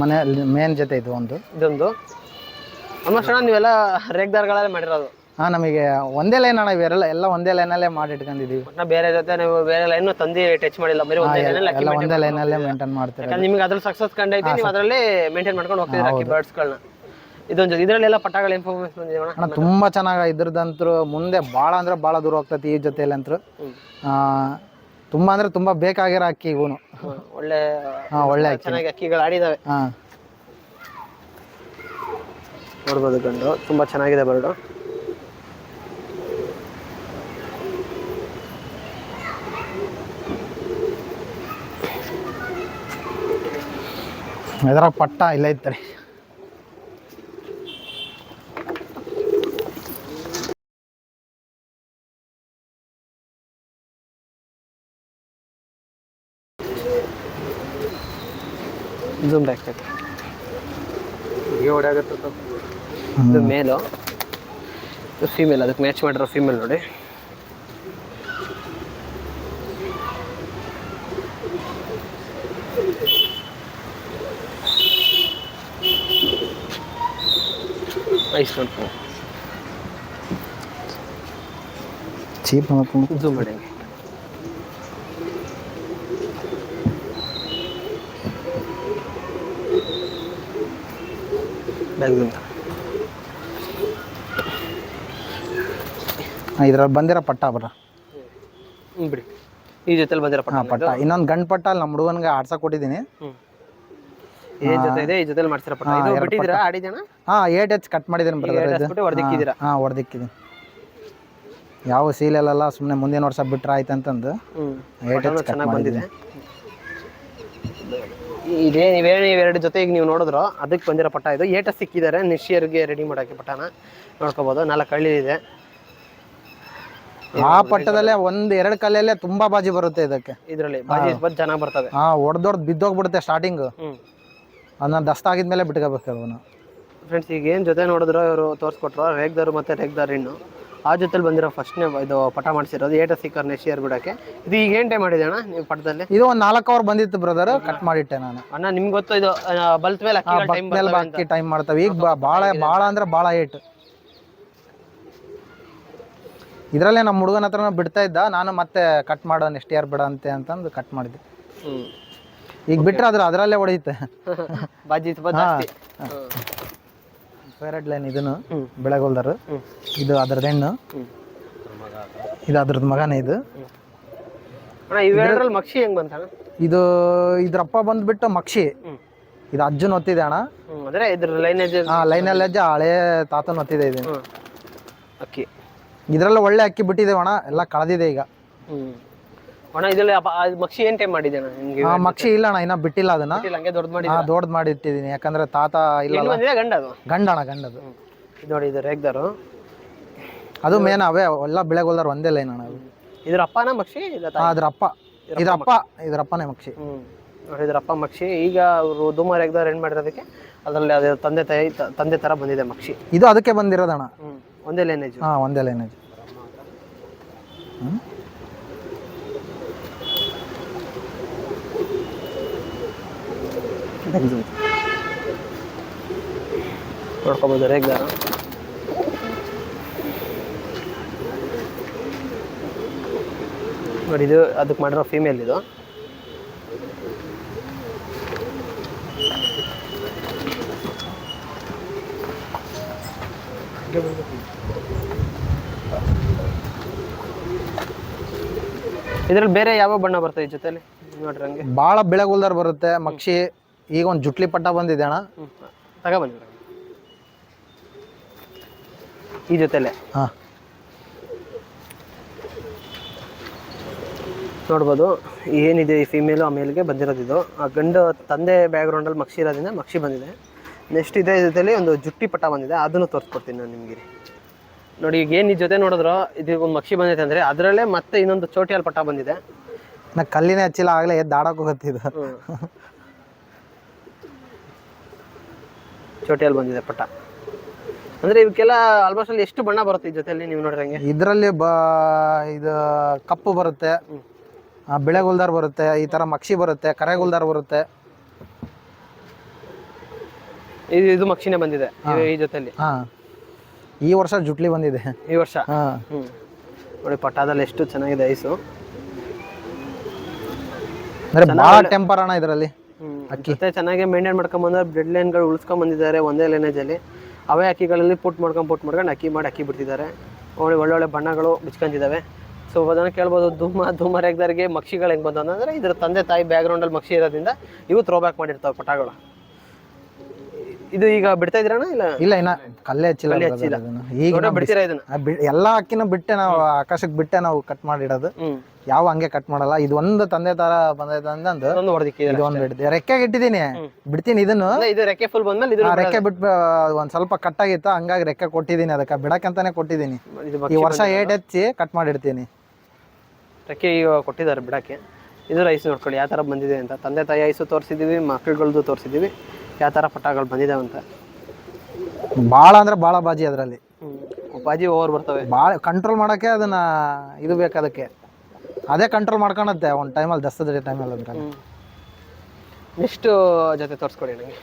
Speaker 2: ಮನೆ ಮೇನ್ ಜೊತೆ ಇದು ಒಂದು.
Speaker 1: ಇದೊಂದು ಆಲ್ಮೋಸ್ಟ್ ಅಣ್ಣ ನೀವೆಲ್ಲ ರೇಗ್ದಾರ್ಗಳಲ್ಲೇ ಮಾಡಿರೋದು.
Speaker 2: ನಮಗೆ ಒಂದೇ ಲೈನ್ ಅಣ್ಣ. ಇವೆಲ್ಲ ಎಲ್ಲ ಒಂದೇ ಲೈನಲ್ಲೇ ಮಾಡಿ ಇಟ್ಕೊಂಡಿದ್ದೀವಿ.
Speaker 1: ಬೇರೆ ಜೊತೆ ನೀವು ಬೇರೆ ಲೈನ್ ತಂದು ಟಚ್ ಮಾಡಿಲ್ಲ, ಬರೀ ಒಂದೇ
Speaker 2: ಲೈನಲ್ಲೇ ಮೇಂಟೈನ್ ಮಾಡ್ತೀವಿ.
Speaker 1: ನಿಮಗೆ ಅದ್ರಲ್ಲಿ ಸಕ್ಸಸ್ ಕಂಡೈತಿ, ನೀವು ಅದರಲ್ಲಿ ಮೇಂಟೈನ್ ಮಾಡ್ಕೊಂಡು ಹೋಗ್ತಿದ್ದೀರಾ ಅಕ್ಕಿ ಬರ್ಡ್ಸ್ಗಳನ್ನ. ಇದೊಂದು ಇದರಲ್ಲೆಲ್ಲ ಪಟಾಗಳ ಇನ್ಫಾರ್ಮೇಶನ್ ಬಂದಿದೆ ಅಣ್ಣ.
Speaker 2: ತುಂಬಾ ಚೆನ್ನಾಗಿ ಇದ್ರದಂತೂ ಮುಂದೆ ಭಾಳ ಅಂದ್ರೆ ಭಾಳ ದೂರ ಹೋಗ್ತೈತಿ. ಈ ಜೊತೆಯಲ್ಲಿ ಅಂತೂ ತುಂಬಾ ಅಂದ್ರೆ ತುಂಬಾ ಬೇಕಾಗಿರೋ ಅಕ್ಕಿ ಇವನು.
Speaker 1: ಒಳ್ಳೆ
Speaker 2: ಅಕ್ಕಿ,
Speaker 1: ಚೆನ್ನಾಗಿ ಅಕ್ಕಿಗಳು ಆಡಿದಾವೆ. ನೋಡ್ಬೋದು ಗಂಡು ತುಂಬಾ ಚೆನ್ನಾಗಿದೆ ಬರ್ಡು.
Speaker 2: ಇದರ ಪಟ್ಟ ಇಲ್ಲ ಇರ್ತಾರೆ.
Speaker 1: ಝೂಮ್ ಬ್ಯಾಕ್ ಇದು ಮೇಲು, ಇದು ಫೀಮೇಲ್, ಅದಕ್ಕೆ ಮ್ಯಾಚ್ ಮಾಡಿರೋ ಫೀಮೇಲ್ ನೋಡಿ. ಐಸ್ ನೋಡ್ಕೊಂಡು
Speaker 2: ಚೀಪ್
Speaker 1: ಝೂಮ್ ಮಾಡಿ.
Speaker 2: ಇದ್ರಲ್ಲಿ ಬಂದಿರೋ ಪಟ್ಟ ಬರ
Speaker 1: ಬಿಡಿ, ಈ ಜೊತೆಲಿ ಬಂದಿರೋ ಪಟ್ಟ.
Speaker 2: ಪಟ್ಟ ಇನ್ನೊಂದು ಗಂಡು ಪಟ್ಟ ಅಲ್ಲಿ ನಮ್ಮ ಹುಡುಗನ್ಗೆ ಆಡ್ಸಕ್ ಕೊಟ್ಟಿದ್ದೀನಿ.
Speaker 1: ಏನ್ ಜೊತೆ ಇದೆ, ಈ ಜೊತೆಲಿ ಮಾಡ್ಸಿರೋ ಪಟ್ಟ. ಇದು ಬಿಟ್ಟಿದ್ದೀರಾ ಆಡಿದಣ?
Speaker 2: ಹಾ 8H ಕಟ್ ಮಾಡಿದ್ದೀನಿ ಬ್ರದರ್.
Speaker 1: ಹೊಡೆದಿಕ್ಕಿದ್ದೀರಾ?
Speaker 2: ಹಾ ಹೊಡೆದಿಕ್ಕಿದ್ದೀನಿ. ಯಾವ ಸೀಲೆಲ್ಲ ಸುಮ್ಮನೆ ಮುಂದಿನ ವರ್ಷ ಬಿಟ್ರೆ ಆಯ್ತು ಅಂತಂದು 8H
Speaker 1: ಚೆನ್ನಾಗಿ ಬಂದಿದೆ. ಇದೇ ಇವೆರಡು ಜೊತೆ ಈಗ ನೀವು ನೋಡಿದ್ರು ಅದಕ್ಕೆ ಬಂದಿರೋ ಪಟ್ಟ. ಇದು 8H ಸಿಕ್ಕಿದ್ದಾರೆ ನಿಶ್ಚಿಯರ್ಗೆ ರೆಡಿ ಮಾಡೋಕ್ಕೆ ಪಟ್ಟನ ನೋಡ್ಕೋಬಹುದು. 4 ಕಳ್ಳಿ ಇದೆ.
Speaker 2: ಆ ಪಟ್ಟದಲ್ಲೇ 1-2 ಕಲ್ಲಲ್ಲೇ ತುಂಬಾ ಬಾಜಿ ಬರುತ್ತೆ ಇದಕ್ಕೆ.
Speaker 1: ಇದರಲ್ಲಿ ಬಾಜಿ ಚೆನ್ನಾಗಿ ಬರ್ತವೆ.
Speaker 2: ಹಾ ಹೊಡೆದೊಡ್ದು ಬಿದ್ದೋಗ್ಬಿಡುತ್ತೆ ಸ್ಟಾರ್ಟಿಂಗ್. ಅದನ್ನ ದಸ್ತ ಆಗಿದ್ಮೇಲೆ ಬಿಟ್ಕೋಬೇಕು ಅದನ್ನ.
Speaker 1: ಫ್ರೆಂಡ್ಸ್ ಈಗ ಏನು ಜೊತೆ ನೋಡಿದ್ರು ಇವರು ತೋರಿಸ್ಕೊಟ್ರು ರೇಗ್ದಾರು ಮತ್ತು ರೇಗ್ದಾರ್ ಇನ್ನು ಆ ಜೊತೆಲಿ ಬಂದಿರೋ ಫಸ್ಟ್ನೇ ಇದು ಪಟ ಮಾಡಿಸಿರೋದು 8H ಸಿಕ್ಕರ್ ನೆಶಿಯರ್ ಬಿಡೋಕ್ಕೆ. ಇದು ಈಗ ಏನು ಟೈಮ್ ಮಾಡಿದೆ ಅಣ್ಣ ನೀವು ಪಟ್ಟದಲ್ಲಿ?
Speaker 2: ಇದು ಒಂದು 4 ಅವರ್ ಬಂದಿತ್ತು ಬ್ರದರ್, ಕಟ್ ಮಾಡಿಟ್ಟೆ ನಾನು.
Speaker 1: ಅಣ್ಣ ನಿಮ್ಗೆ ಗೊತ್ತು ಇದು ಬಲ್ತ್ ಮೇಲೆ
Speaker 2: ಅಕ್ಕಿ ಟೈಮ್ ಮಾಡ್ತಾವೆ. ಈಗ ಭಾಳ ಅಂದ್ರೆ ಭಾಳ ಏಟ್. ಇದರಲ್ಲೇ ನಮ್ಮ ಹುಡುಗನ ಹತ್ರ ಬಿಡ್ತಾ ಇದ್ದ, ನಾನು ಮತ್ತೆ ಕಟ್ ಮಾಡೋ ನೆಕ್ಸ್ಟ್ ಇಯರ್ ಬಿಡ ಅಂತಂದು ಕಟ್ ಮಾಡಿದ್ದೆ. ಈಗ ಬಿಟ್ರೆ ಅದರಲ್ಲೇ ಹೊಡೆಯುತ್ತೆ
Speaker 1: ಬಾಜಿ.
Speaker 2: ಫೇವರೆಟ್ ಲೈನ್ ಇದನ್ನು ಬೆಳಗೋಲ್ದಾರ. ಇದು ಅದ್ರದ್ದು ಹೆಣ್ಣು, ಇದು ಅದ್ರದ್ದು ಮಗನೇ. ಇದು
Speaker 1: ಇವೆರಡರಲ್ಲಿ ಮಕ್ಷಿ ಹೆಂಗ್ ಬಂತ? ಇದು
Speaker 2: ಇದ್ರಪ್ಪ ಬಂದ್ಬಿಟ್ಟು ಮಕ್ಷಿ. ಇದು ಅಜ್ಜನ್ ಒತ್ತಿದೆ ಅಣ್ಣ.
Speaker 1: ಅಂದ್ರೆ ಇದ್ರ ಲೈನೇಜ್
Speaker 2: ಲೈನಲ್ಲಿ ಅಜ್ಜ ಹಳೆ ತಾತನ ಒತ್ತಿದೆ ಇದು
Speaker 1: ಅಕ್ಕಿ.
Speaker 2: ಇದ್ರಲ್ಲಿ ಒಳ್ಳೆ ಅಕ್ಕಿ ಬಿಟ್ಟಿದೆ ಅಣ್ಣ, ಎಲ್ಲ ಕಳೆದಿದೆ ಈಗ.
Speaker 1: ಅಣ್ಣ ಇದ್ರಲ್ಲಿ ಮಕ್ಷಿ ಏನ್ ಟೈಮ್ ಮಾಡಿದೆ ನಿಮ್ಗೆ?
Speaker 2: ಮಕ್ಷಿ ಇಲ್ಲ ಅಣ್ಣ, ಇನ್ನ ಬಿಟ್ಟಿಲ್ಲ ಅದನ್ನ. ದೊಡ್ಡದು ಮಾಡಿ ಇಟ್ಟಿದ್ದೀನಿ, ಯಾಕಂದ್ರೆ ತಾತ ಇಲ್ಲ. ಗಂಡಣ ಗಂಡದು
Speaker 1: ನೋಡಿ. ಇದು ರೇಗ್ದಾರು,
Speaker 2: ಅದು ಮೇನ್. ಅವೇ ಎಲ್ಲ ಬೆಳೆಗೋಲ್ದಾರ ಒಂದೇ ಲೈನ್ ಅಣ್ಣ.
Speaker 1: ಇದ್ರ ಅಪ್ಪನ ಮಕ್ಷಿ?
Speaker 2: ಅದ್ರಪ್ಪ ಇದ್ರಪ್ಪನೇ ಮಕ್ಷಿ.
Speaker 1: ನೋಡಿ ಇದ್ರಪ್ಪ ಮಕ್ಷಿ. ಈಗ ಅವರು ಧೂಮ ರೇಗ್ದಾರ್ ಏನ್ ಮಾಡಿರೋದಕ್ಕೆ ಅದರಲ್ಲಿ ಅದೇ ತಂದೆ ತರ ಬಂದಿದೆ ಮಕ್ಷಿ.
Speaker 2: ಇದು ಅದಕ್ಕೆ ಬಂದಿರೋದಣ್ಣ.
Speaker 1: ಒಂದೇ ಲೈನೇಜ್.
Speaker 2: ಹಾ ಒಂದೇ ಲೈನೇಜ್.
Speaker 1: ನೋಡ್ಕೋಬಹುದು ರೇಗ್ದಾರ. ನೋಡಿ ಇದು ಅದಕ್ಕೆ ಮಾಡಿರೋ ಫೀಮೇಲ್. ಇದು ಇದ್ರಲ್ಲಿ ಬೇರೆ ಯಾವ ಬಣ್ಣ ಬರ್ತದೆ ಈ ಜೊತೆಲಿ ನೋಡ್ರಿ? ಹಂಗೆ
Speaker 2: ಭಾಳ ಬೆಳೆಗುಲ್ದಾರ್ ಬರುತ್ತೆ ಮಕ್ಷಿ. ಈಗ ಒಂದು ಜುಟ್ಲಿ ಪಟ್ಟ ಬಂದಿದೆ ಅಣ್ಣ,
Speaker 1: ತಗೊಬನ್ನಿ ಈ ಜೊತೆಲೆ.
Speaker 2: ಹಾಂ
Speaker 1: ನೋಡ್ಬೋದು ಏನಿದೆ ಈ ಫೀಮೇಲು ಆ ಮೇಲ್ಗೆ ಬಂದಿರೋದು. ಇದು ಆ ಗಂಡು ತಂದೆ ಬ್ಯಾಕ್ಗ್ರೌಂಡಲ್ಲಿ ಮಕ್ಷಿ ಇರೋದ್ರಿಂದ ಮಕ್ಷಿ ಬಂದಿದೆ. ನೆಕ್ಸ್ಟ್ ಇದೆ ಜೊತೆಲಿ ಒಂದು ಜುಟ್ಟಿ ಪಟ್ಟ ಬಂದಿದೆ, ಅದನ್ನು ತೋರಿಸ್ಕೊಡ್ತೀನಿ ನಾನು ನಿಮಗೆ. ನೋಡಿ ಈಗ ಏನು ಈ ಜೊತೆ ನೋಡಿದ್ರು ಇದು ಒಂದು ಮಕ್ಷಿ ಬಂದೈತೆ ಅಂದರೆ ಅದರಲ್ಲೇ ಮತ್ತೆ ಇನ್ನೊಂದು ಚೋಟಿಯಲ್ಲಿ ಪಟ್ಟ ಬಂದಿದೆ.
Speaker 2: ನಾ ಕಲ್ಲಿನೇ ಹಚ್ಚಿಲ್ಲ, ಆಗಲೇ ಎದ್ದು ಆಡೋಕೆ ಹೋಗತ್ತಿದ್ದು.
Speaker 1: ಚೋಟಿಯಲ್ಲಿ ಬಂದಿದೆ ಪಟ್ಟ. ಅಂದರೆ ಇವಕ್ಕೆಲ್ಲ ಆಲ್ಮೋಸ್ಟ್ ಅಲ್ಲಿ ಎಷ್ಟು ಬಣ್ಣ ಬರುತ್ತೆ ಈ ಜೊತೆಯಲ್ಲಿ ನೀವು ನೋಡ್ರಂಗೆ?
Speaker 2: ಇದರಲ್ಲಿ ಇದು ಕಪ್ಪು ಬರುತ್ತೆ, ಬೆಳೆಗುಲ್ದಾರ್ ಬರುತ್ತೆ, ಈ ಥರ ಮಕ್ಷಿ ಬರುತ್ತೆ, ಕರೆಗುಲ್ದಾರ್ ಬರುತ್ತೆ.
Speaker 1: ಇದು ಮಕ್ಷಿನೇ ಬಂದಿದೆ ಈ ಜೊತೆಲಿ.
Speaker 2: ಹಾಂ ಈ ವರ್ಷ ಜುಟ್ಲಿ ಬಂದಿದೆ
Speaker 1: ಈ ವರ್ಷ. ನೋಡಿ ಪಟ್ಟಾದಲ್ಲಿ ಎಷ್ಟು ಚೆನ್ನಾಗಿದೆ ಐಸು.
Speaker 2: ಅಂದರೆ ಭಾಳ ಟೆಂಪರ್ ಅಣ್ಣ ಇದರಲ್ಲಿ.
Speaker 1: ಅಕ್ಕಿ ಚೆನ್ನಾಗಿ ಮೇಂಟೈನ್ ಮಾಡ್ಕೊಂಡ್ ಬಂದ್ರೆ ಬ್ಲಡ್ ಲೈನ್ಗಳು ಉಳಿಸ್ಕೊಂಡ್ ಬಂದಿದ್ದಾರೆ ಒಂದೇ ಲೈನೇಜಲ್ಲಿ. ಅವೇ ಅಕ್ಕಿಗಳಲ್ಲಿ ಪುಟ್ ಮಾಡ್ಕೊಂಡು ಅಕ್ಕಿ ಬಿಡ್ತಿದ್ದಾರೆ. ಒಳ್ಳೊಳ್ಳೆ ಬಣ್ಣಗಳು ಬಿಚ್ಕೊಂತಿದ್ದಾವೆ. ಸೊ ಅದನ್ನು ಕೇಳ್ಬೋದು, ಧೂಮ ರೇಗ್ದಾರಿಗೆ ಮಕ್ಷಿಗಳು ಹೆಂಗೆ ಬಂದು ಅಂದರೆ ಇದ್ರ ತಂದೆ ತಾಯಿ ಬ್ಯಾಕ್ಗ್ರೌಂಡಲ್ಲಿ ಮಕ್ಷಿ ಇರೋದ್ರಿಂದ ಇವು ಥ್ರೋ ಬ್ಯಾಕ್ ಮಾಡಿರ್ತಾವೆ ಪಟಾಗಳು. ಇದು ಈಗ ಬಿಡ್ತಾ ಇದ್ರಣ್ಣ? ಇಲ್ಲ
Speaker 2: ಇನ್ನ ಕಲ್ಲೇ ಹಚ್ಚಿಲ್ಲ. ಈಗ
Speaker 1: ಬಿಡ್ತೀರಾ ಇದನ್ನ?
Speaker 2: ಎಲ್ಲ ಅಕ್ಕಿನೂ ಬಿಟ್ಟೆ ನಾವು ಆಕಾಶಕ್ಕೆ ಬಿಟ್ಟೆ ನಾವು ಕಟ್ ಮಾಡಿಡೋದು. ಯಾವ ಹಂಗೆ ಕಟ್ ಮಾಡಲ್ಲ. ಇದು ಒಂದು ತಂದೆ ತರ ಬಂದೈತೆ ಅಂದಂದು ಇದೊಂದು ಬಿಡ್ತೀನಿ, ರೆಕ್ಕೆಗೆ ಇಟ್ಟಿದ್ದೀನಿ, ಬಿಡ್ತೀನಿ. ಇದನ್ನು
Speaker 1: ರೆಕ್ಕೆ ಫುಲ್ ಬಂದ್ಮೇಲೆ
Speaker 2: ರೆಕ್ಕೆ ಬಿಟ್ಟು ಒಂದ್ ಸ್ವಲ್ಪ ಕಟ್ ಆಗಿತ್ತು, ಹಂಗಾಗಿ ರೆಕ್ಕೆ ಕೊಟ್ಟಿದ್ದೀನಿ, ಅದಕ್ಕೆ ಬಿಡಕ್ಕಂತಾನೆ ಕೊಟ್ಟಿದ್ದೀನಿ. ಈ ವರ್ಷ 8 ಹಚ್ಚಿ ಕಟ್ ಮಾಡಿಡ್ತೀನಿ.
Speaker 1: ರೆಕ್ಕೆ ಈಗ ಕೊಟ್ಟಿದ್ದಾರೆ ಬಿಡಕ್ಕೆ. ಇದು ರೈಸ್ ನೋಡ್ಕೊಳ್ಳಿ ಯಾವ ಥರ ಬಂದಿದೆ ಅಂತ. ತಂದೆ ತಾಯಿ ಐಸು ತೋರಿಸಿದ್ದೀವಿ, ಮಕ್ಳುಗಳ್ದು ತೋರಿಸಿದ್ದೀವಿ ಯಾವ ಥರ ಪಟಾಗಳು ಬಂದಿದ್ದಾವೆ ಅಂತ.
Speaker 2: ಭಾಳ ಅಂದ್ರೆ ಭಾಳ ಬಾಜಿ ಅದರಲ್ಲಿ.
Speaker 1: ಬಾಜಿ ಓವರ್ ಬರ್ತವೆ.
Speaker 2: ಭಾಳ ಕಂಟ್ರೋಲ್ ಮಾಡೋಕ್ಕೆ ಅದನ್ನ ಇದು ಬೇಕು ಅದಕ್ಕೆ. ಅದೇ ಕಂಟ್ರೋಲ್ ಮಾಡ್ಕೊಳತ್ತೆ ಒಂದು ಟೈಮಲ್ಲಿ, ದಸದ ಟೈಮಲ್ಲಿ ಅಂದ್ರೆ.
Speaker 1: ನೆಕ್ಸ್ಟ್ ಜೊತೆ ತೋರಿಸ್ಕೊಡಿ ನನಗೆ.